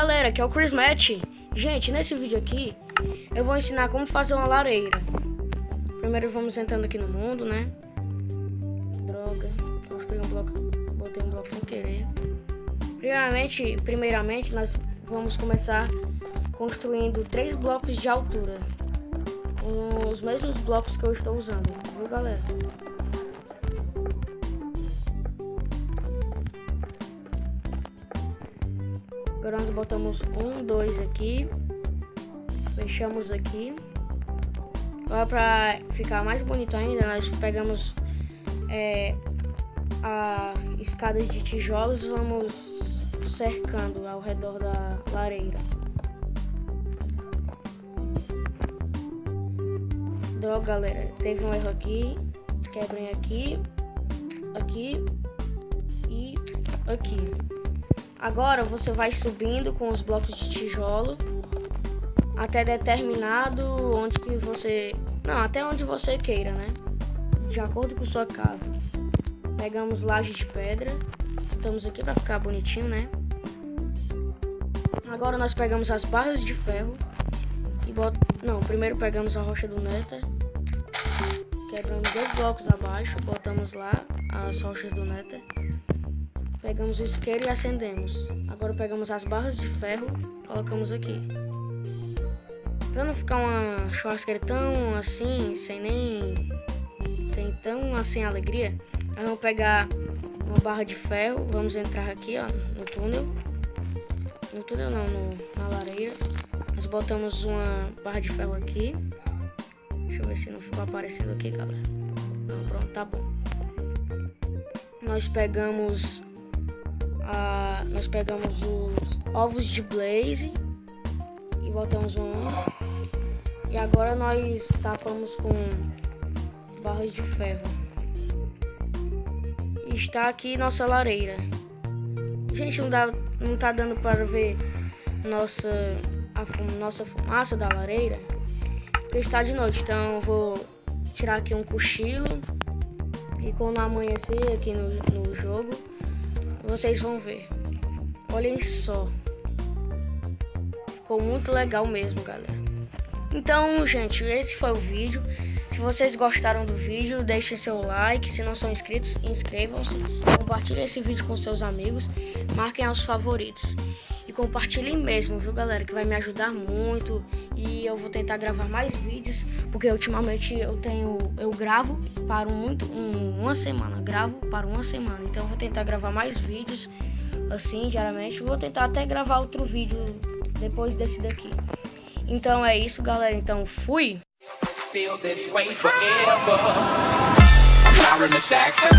galera, aqui é o Chris Matt. Gente, nesse vídeo aqui eu vou ensinar como fazer uma lareira. Primeiro vamos entrando aqui no mundo, né? Droga, construí um bloco, botei um bloco sem querer. Primeiramente nós vamos começar construindo 3 blocos de altura, os mesmos blocos que eu estou usando, viu galera? Agora nós botamos 1, 2 aqui, fechamos aqui. Agora, para ficar mais bonito ainda, nós pegamos a escadas de tijolos e vamos cercando ao redor da lareira. Droga galera, teve um erro aqui, quebrem aqui, aqui e aqui. Agora você vai subindo com os blocos de tijolo até determinado onde que você... Não, até onde você queira, né? De acordo com sua casa. Pegamos laje de pedra. Estamos aqui para ficar bonitinho, né? Agora nós pegamos as barras de ferro e Não, primeiro pegamos a rocha do Nether. Quebramos 2 blocos abaixo, botamos lá as rochas do Nether. Pegamos o isqueiro e acendemos. Agora pegamos as barras de ferro, colocamos aqui. Pra não ficar uma churrasqueira tão assim, sem tão assim alegria, nós vamos pegar uma barra de ferro, vamos entrar aqui ó, no túnel. No túnel não, na lareira. Nós botamos uma barra de ferro aqui. Deixa eu ver se não ficou aparecendo aqui, galera. Não, pronto, tá bom. Nós pegamos os ovos de Blaze e botamos um. E agora nós tapamos com barras de ferro. E está aqui nossa lareira. Gente, não tá dando para ver nossa fumaça da lareira, porque está de noite. Então eu vou tirar aqui um cochilo e quando amanhecer aqui no jogo vocês vão ver. Olhem só, ficou muito legal mesmo, galera. Então, gente, esse foi o vídeo. Se vocês gostaram do vídeo, deixem seu like. Se não são inscritos, inscrevam-se. Compartilhem esse vídeo com seus amigos. Marquem aos favoritos. E compartilhem mesmo, viu, galera? Que vai me ajudar muito. E eu vou tentar gravar mais vídeos. Porque ultimamente eu gravo para uma semana. Gravo para uma semana. Então eu vou tentar gravar mais vídeos assim, diariamente. Vou tentar até gravar outro vídeo depois desse daqui. Então é isso, galera. Então fui! Feel this way forever. I'm Sharon the Jackson.